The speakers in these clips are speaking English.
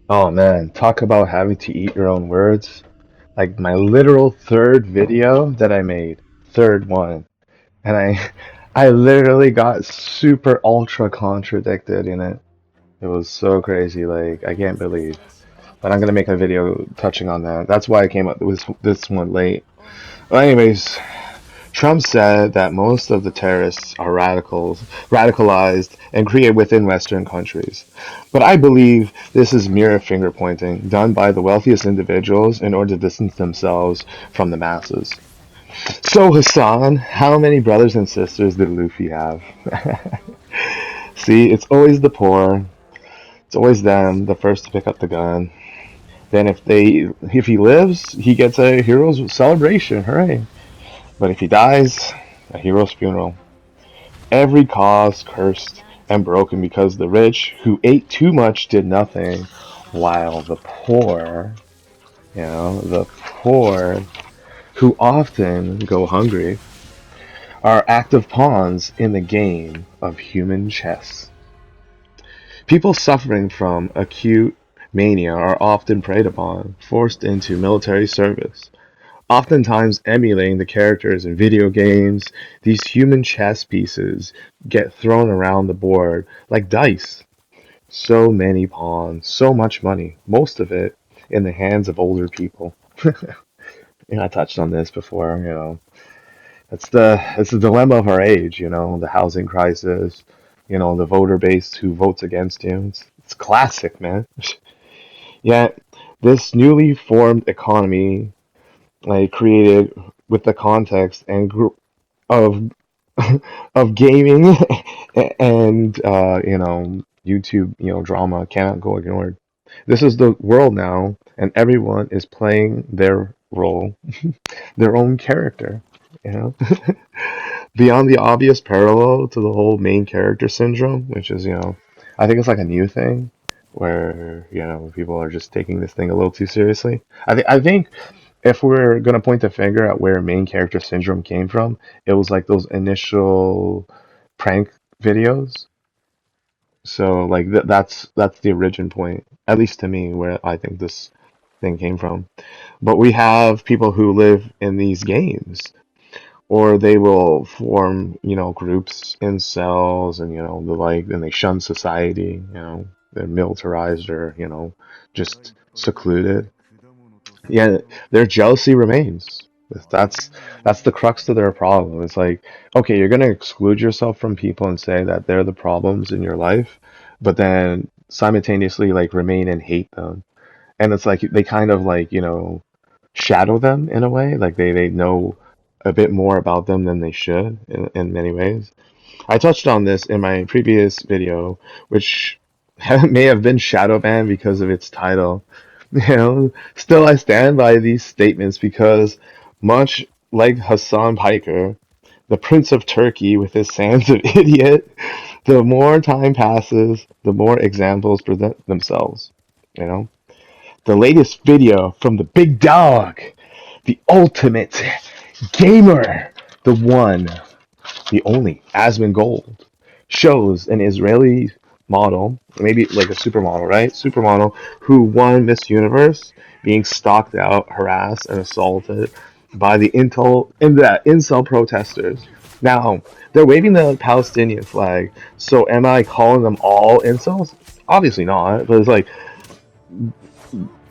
Oh man, talk about having to eat your own words. Like my literal third video that I made, third one, and I literally got super ultra contradicted in it. It was so crazy, like I can't believe. But I'm gonna make a video touching on that. That's why I came up with this one late. Well, anyways, Trump said that most of the terrorists are radicalized, and created within Western countries. But I believe this is mere finger pointing done by the wealthiest individuals in order to distance themselves from the masses. So, Hassan, how many brothers and sisters did Luffy have? See, it's always the poor. It's always them, the first to pick up the gun. Then if he lives, he gets a hero's celebration. Hooray! But if he dies, a hero's funeral. Every cause cursed and broken because the rich who ate too much did nothing, while the poor who often go hungry are active pawns in the game of human chess. People suffering from acute mania are often preyed upon, forced into military service. Oftentimes emulating the characters in video games, these human chess pieces get thrown around the board like dice. So many pawns, so much money, most of it in the hands of older people. I touched on this before, it's the dilemma of our age, the housing crisis, the voter base who votes against you. It's classic, man. Yet this newly formed economy like created with the context and group of of gaming and YouTube drama cannot go ignored. This is the world now, and everyone is playing their role, their own character. You know, beyond the obvious parallel to the whole main character syndrome, which is I think it's like a new thing where people are just taking this thing a little too seriously. I think if we're gonna point the finger at where main character syndrome came from, it was like those initial prank videos. So like that's the origin point, at least to me, where I think this thing came from. But we have people who live in these games, or they will form, groups in cells, and the like, and they shun society. They're militarized or just secluded. Yeah, their jealousy remains. That's that's the crux to their problem. It's like, okay, you're gonna exclude yourself from people and say that they're the problems in your life, but then simultaneously like remain and hate them. And it's like they kind of like, shadow them in a way. Like they know a bit more about them than they should in many ways. I touched on this in my previous video, which may have been shadow banned because of its title. Still I stand by these statements because, much like Hassan Piker, the Prince of Turkey with his sands of idiot, the more time passes, the more examples present themselves. You know, the latest video from the big dog, the ultimate gamer, the one, the only Asmongold, shows an Israeli model, maybe like a supermodel, right? Supermodel who won Miss Universe, being stalked out, harassed, and assaulted by the incel protesters. Now they're waving the Palestinian flag. So am I calling them all incels? Obviously not. But it's like,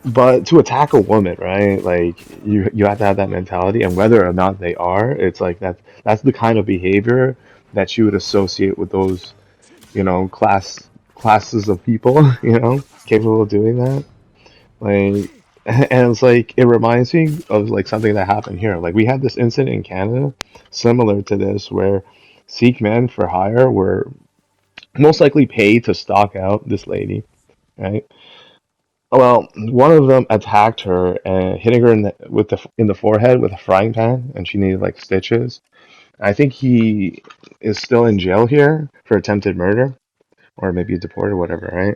but to attack a woman, right? Like you have to have that mentality, and whether or not they are, it's like that's the kind of behavior that you would associate with those, classes of people, capable of doing that. Like, and it's like it reminds me of like something that happened here. Like we had this incident in Canada, similar to this, where Sikh men for hire were most likely paid to stalk out this lady, right? Well, one of them attacked her and hitting her in the forehead with a frying pan, and she needed like stitches. I think he is still in jail here for attempted murder, or maybe deported, or whatever, right?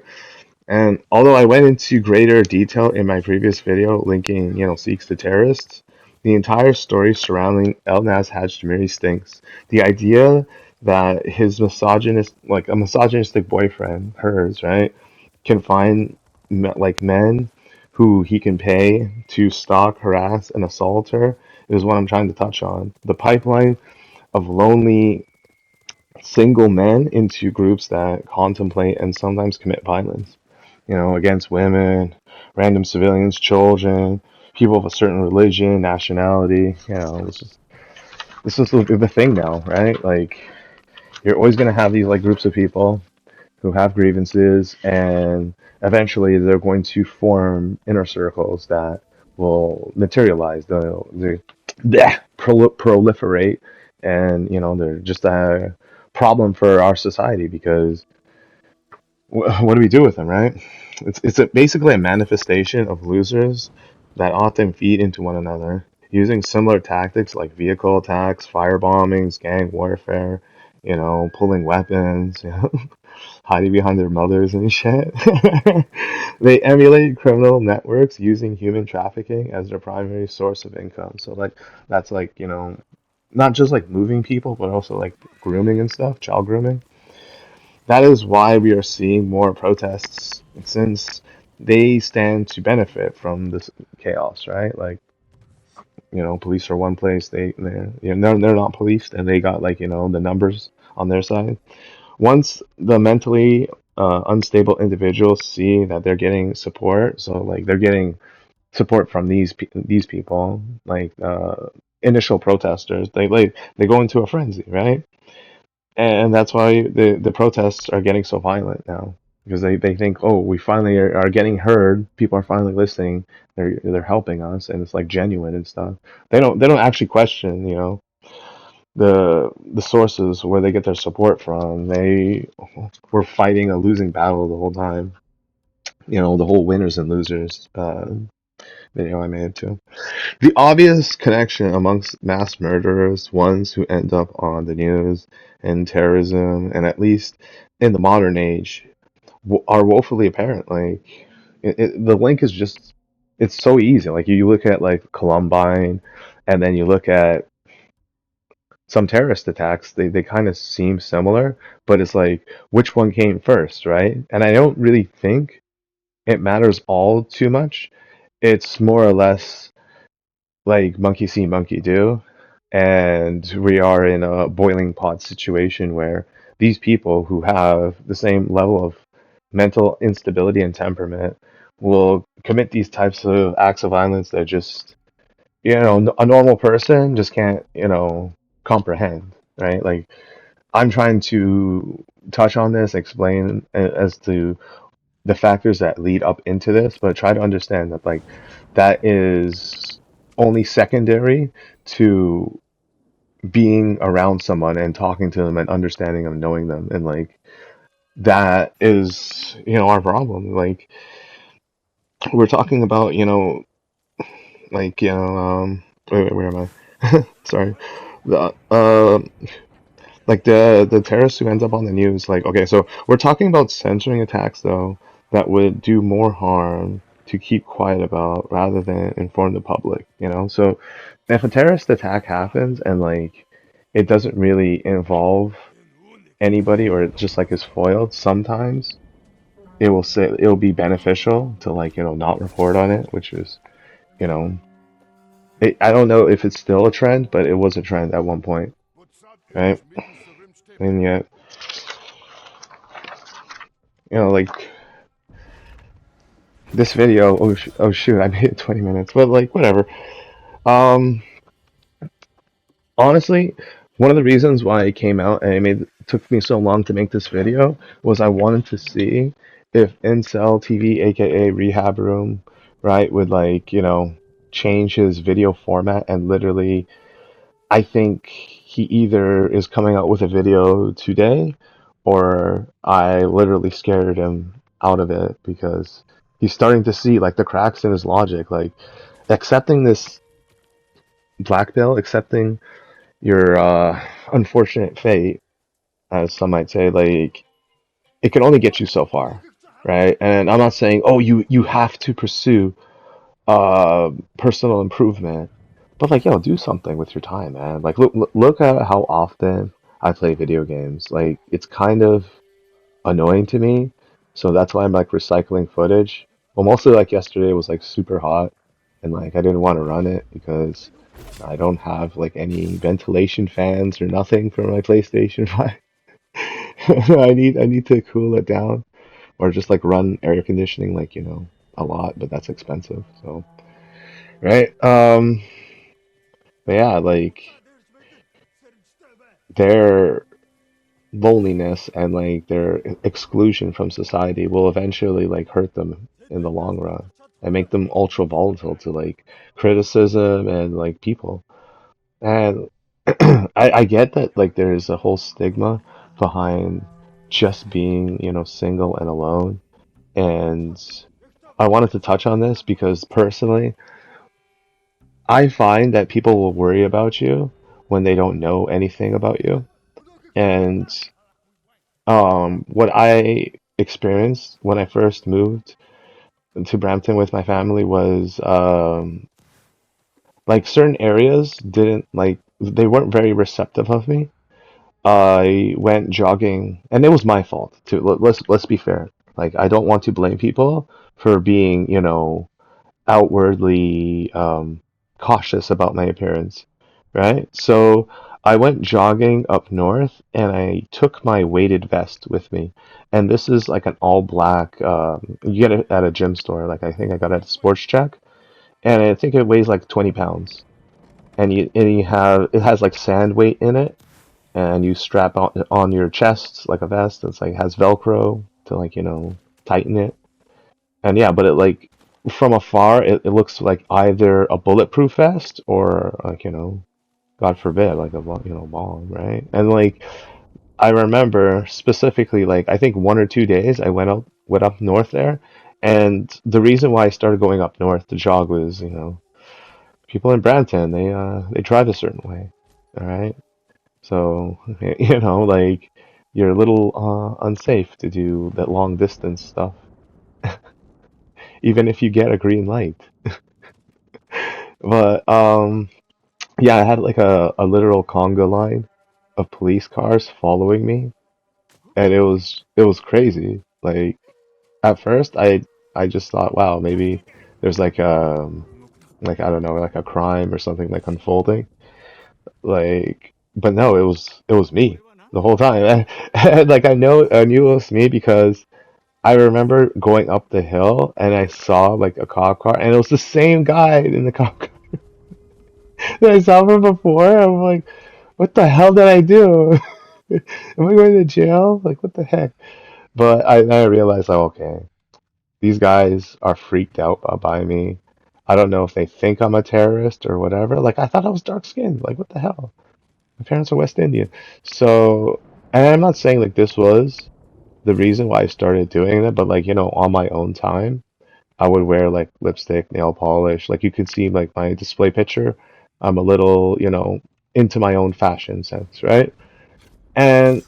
And although I went into greater detail in my previous video linking, Sikhs to terrorists, the entire story surrounding Elnaz Hajjamiri stinks. The idea that his misogynist, like a misogynistic boyfriend, hers, right, can find like men who he can pay to stalk, harass, and assault her is what I'm trying to touch on. The pipeline of lonely single men into groups that contemplate and sometimes commit violence, against women, random civilians, children, people of a certain religion, nationality. This is the thing now, right? Like, you're always going to have these like groups of people who have grievances, and eventually they're going to form inner circles that will materialize. The proliferate, and they're just a problem for our society because what do we do with them, right? Basically a manifestation of losers that often feed into one another, using similar tactics like vehicle attacks, fire bombings, gang warfare, pulling weapons, hiding behind their mothers and shit. They emulate criminal networks using human trafficking as their primary source of income. So like that's like, not just like moving people, but also like grooming and stuff, child grooming. That is why we are seeing more protests since they stand to benefit from this chaos, right? Like, police are one place, they're not policed, and they got like, the numbers on their side. Once the mentally unstable individuals see that they're getting support, so like they're getting support from these people, like initial protesters, they go into a frenzy, right? And that's why the protests are getting so violent now, because they think, oh, we finally are getting heard. People are finally listening. They're helping us, and it's like genuine and stuff. They don't actually question, the sources where they get their support from. They were fighting a losing battle the whole time. The whole winners and losers video I made too. The obvious connection amongst mass murderers, ones who end up on the news, and terrorism, and at least in the modern age, are woefully apparent. Like, the link is just, it's so easy. Like, you look at, like, Columbine, and then you look at some terrorist attacks, they kind of seem similar, but it's like, which one came first, right? And I don't really think it matters all too much. It's more or less like monkey see, monkey do. And we are in a boiling pot situation where these people who have the same level of mental instability and temperament will commit these types of acts of violence that just, a normal person just can't, comprehend, right? Like, I'm trying to touch on this, explain as to the factors that lead up into this, but try to understand that, like, that is only secondary to being around someone and talking to them and understanding them, knowing them, and like that is, our problem. Like, we're talking about, like, wait, where am I? Sorry. The like the terrorists who end up on the news, like, okay, so we're talking about censoring attacks though that would do more harm to keep quiet about rather than inform the public, so if a terrorist attack happens and like it doesn't really involve anybody, or it just like is foiled, sometimes it'll be beneficial to, like, not report on it, which is, you know I don't know if it's still a trend, but it was a trend at one point, right? And yet, like, this video, oh shoot, I made it 20 minutes, but like, whatever. Um, Honestly, one of the reasons why it came out and took me so long to make this video was I wanted to see if Incel TV, aka Rehabroom, right, would, like, change his video format. And literally, I think he either is coming out with a video today, or I literally scared him out of it because he's starting to see, like, the cracks in his logic. Like, accepting this black bill, accepting your unfortunate fate, as some might say, like, it can only get you so far, right? And I'm not saying, oh, you have to pursue personal improvement, but like, yo, do something with your time, man. Like, look at how often I play video games. Like, it's kind of annoying to me, so that's why I'm like recycling footage. Well, mostly like yesterday was like super hot, and like I didn't want to run it because I don't have like any ventilation fans or nothing for my PlayStation 5. I need to cool it down or just like run air conditioning like, a lot, but that's expensive. So, right? But yeah, like their loneliness and like their exclusion from society will eventually like hurt them in the long run and make them ultra volatile to like criticism and like people. And I get that like there's a whole stigma behind just being, single and alone. And I wanted to touch on this because personally, I find that people will worry about you when they don't know anything about you. And what I experienced when I first moved to Brampton with my family was like certain areas didn't like they weren't very receptive of me. I went jogging, and it was my fault too. Let's be fair. Like I don't want to blame people for being, outwardly cautious about my appearance, right? So I went jogging up north and I took my weighted vest with me. And this is like an all black, you get it at a gym store. Like I think I got it at Sports Check. And I think it weighs like 20 pounds. And you have, it has like sand weight in it. And you strap on your chest like a vest. It's like has Velcro to like, tighten it. And yeah, but it like from afar, it looks like either a bulletproof vest or like, God forbid, like a bomb, right? And like I remember specifically, like I think 1 or 2 days I went up north there, and the reason why I started going up north to jog was, people in Brampton they drive a certain way, all right? So like you're a little unsafe to do that long distance stuff, even if you get a green light. But yeah, I had like a literal conga line of police cars following me, and it was crazy. Like at first, I just thought, wow, maybe there's like I don't know, like a crime or something like unfolding. Like, but no, it was me the whole time. And, like I knew it was me because I remember going up the hill and I saw like a cop car, and it was the same guy in the cop car that I saw from before. I'm like, what the hell did I do? Am I going to jail? Like, what the heck? But I realized, oh, okay, these guys are freaked out by me. I don't know if they think I'm a terrorist or whatever. Like, I thought I was dark skinned. Like, what the hell? My parents are West Indian. So, and I'm not saying like this was the reason why I started doing it, but like, on my own time, I would wear like lipstick, nail polish. Like, you can see like my display picture. I'm a little, into my own fashion sense, right? And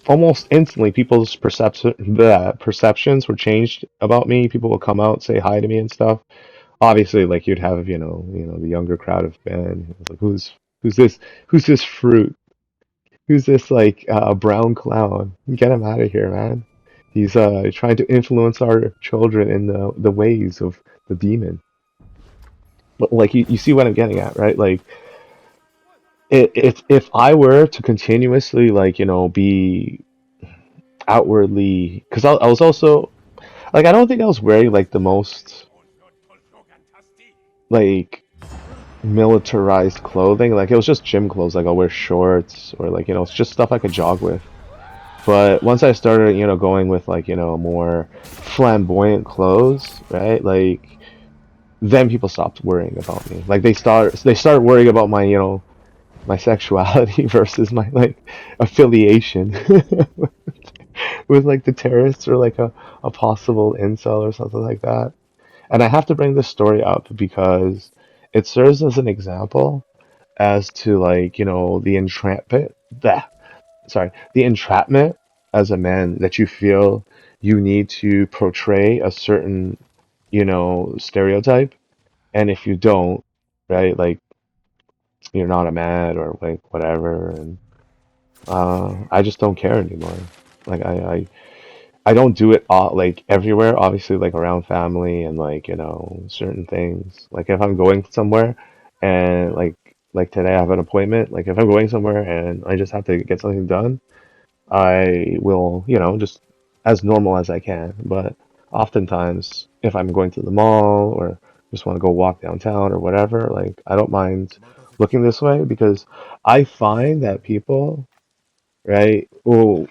almost instantly people's perceptions were changed about me. People will come out, say hi to me and stuff. Obviously, like you'd have, the younger crowd of men. It's like, who's this fruit? Who's this like brown clown? Get him out of here, man. He's trying to influence our children in the ways of the demon. But like you see what I'm getting at, right? Like if I were to continuously like be outwardly, because I was also like, I don't think I was wearing like the most like militarized clothing. Like it was just gym clothes. Like I'll wear shorts or like, it's just stuff I could jog with. But once I started, going with like, more flamboyant clothes, right? Like then people stopped worrying about me. Like they start worrying about my sexuality versus my like affiliation with like the terrorists or like a possible incel or something like that. And I have to bring this story up because it serves as an example as to like, the entrapment as a man that you feel you need to portray a certain, stereotype. And if you don't, right, like you're not a man or like whatever. And I just don't care anymore. Like I don't do it all, like everywhere, obviously, like around family and like, certain things. Like if I'm going somewhere and like today I have an appointment, like if I'm going somewhere and I just have to get something done, I will, just as normal as I can. But oftentimes, if I'm going to the mall or just want to go walk downtown or whatever, like I don't mind looking this way because I find that people, right, will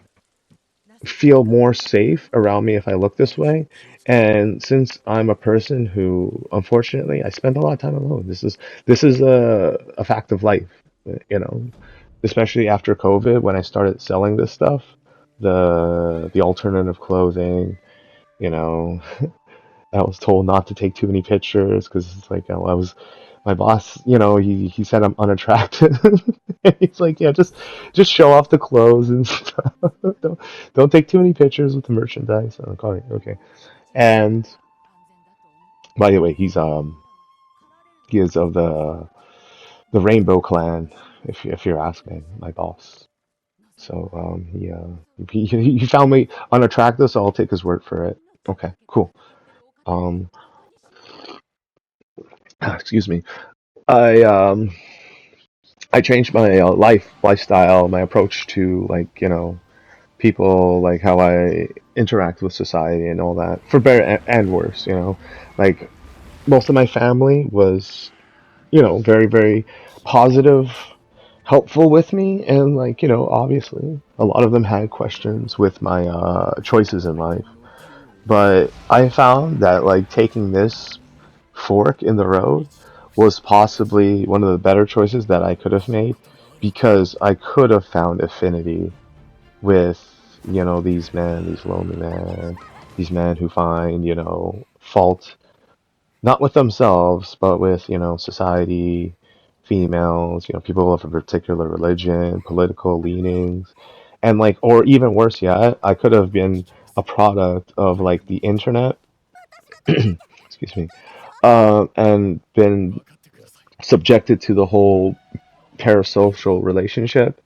feel more safe around me if I look this way. And since I'm a person who, unfortunately, I spend a lot of time alone. This is a fact of life, you know, especially after COVID when I started selling this stuff, the alternative clothing, you know, I was told not to take too many pictures because it's like I was my boss, he said I'm unattractive. He's like, yeah, just show off the clothes and stuff. don't don't take too many pictures with the merchandise. I'm like, okay. And by the way, he is of the Rainbow Clan. If you're asking, my boss. So he found me unattractive, so I'll take his word for it. Okay, cool. Um, excuse me. I um I changed my lifestyle, my approach to like people, like how I interact with society and all that, for better and worse. Like most of my family was very very positive, helpful with me, and like obviously a lot of them had questions with my choices in life. But I found that like taking this fork in the road was possibly one of the better choices that I could have made because I could have found affinity with, these lonely men, these men who find, fault not with themselves, but with, society, females, people of a particular religion, political leanings, and like, or even worse yet, I could have been a product of like the internet, excuse me, and been subjected to the whole parasocial relationship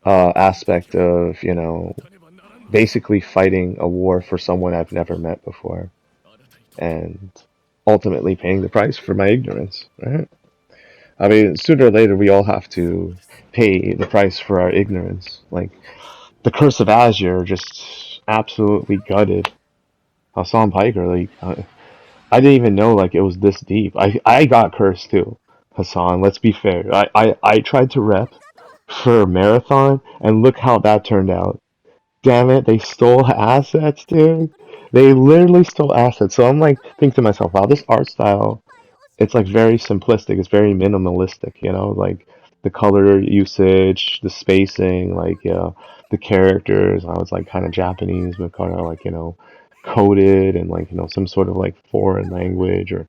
aspect of, basically fighting a war for someone I've never met before and ultimately paying the price for my ignorance, right? I mean, sooner or later, we all have to pay the price for our ignorance. Like, the Curse of Azure just absolutely gutted Hassan Piker. Like, I didn't even know like it was this deep. I got cursed too, Hassan. Let's be fair. I tried to rep for a marathon, and look how that turned out. Damn it, they stole assets, dude. They literally stole assets. So I'm like, think to myself, wow, this art style, it's like very simplistic. It's very minimalistic, like the color usage, the spacing, like the characters. I was like kind of Japanese, but kind of like coded and like some sort of like foreign language or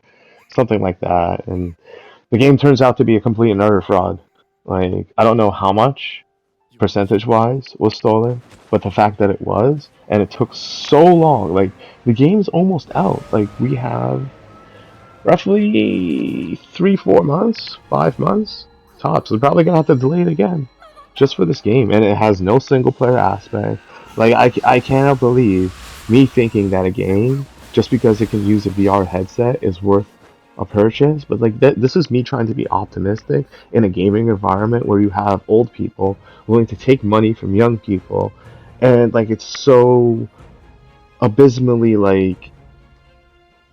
something like that. And the game turns out to be a complete and utter fraud. Like I don't know how much percentage wise was stolen, but the fact that it was and it took so long, like the game's almost out. Like we have roughly 3, 4 months, 5 months tops. We're probably gonna have to delay it again, just for this game, and it has no single player aspect. Like I cannot believe me thinking that a game just because it can use a VR headset is worth a purchase. But like this is me trying to be optimistic in a gaming environment where you have old people willing to take money from young people, and like it's so abysmally like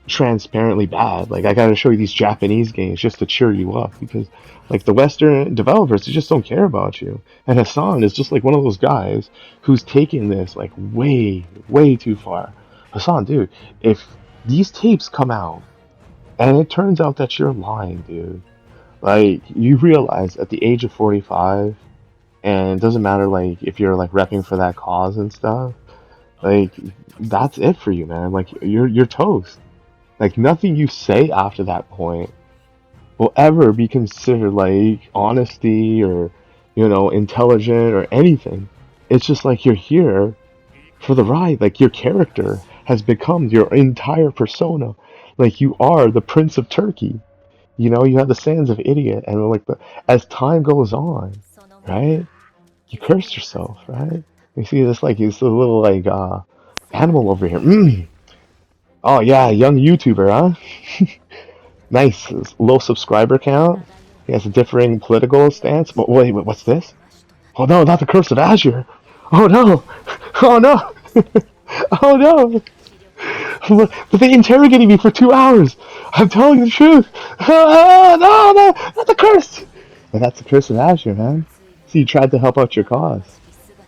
transparently bad. Like I gotta show you these Japanese games just to cheer you up because like the Western developers they just don't care about you. And Hassan is just like one of those guys who's taking this like way, way too far. Hassan, dude, if these tapes come out and it turns out that you're lying, dude, like you realize at the age of 45, and it doesn't matter like if you're like repping for that cause and stuff, like that's it for you, man. Like you're toast. Like nothing you say after that point will ever be considered like honesty or, intelligent or anything. It's just like you're here for the ride. Like your character has become your entire persona. Like you are the Prince of Turkey. You have the sands of idiot, and like as time goes on, right? You curse yourself, right? You see this like it's a little like Animal over here. Oh yeah, young YouTuber, huh? Nice. Low subscriber count. He has a differing political stance. But wait, what's this? Oh no, not the Curse of Azure. Oh no. Oh no. Oh no. But they interrogated me for 2 hours. I'm telling the truth. Oh, no, no, not the curse. But that's the Curse of Azure, man. See, you tried to help out your cause.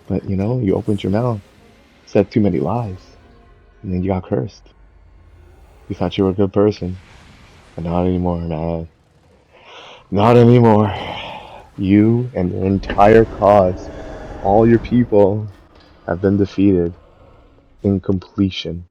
But, you opened your mouth, said too many lies, and then you got cursed. You thought you were a good person. But not anymore, man. Not anymore. You and your entire cause, all your people, have been defeated in completion.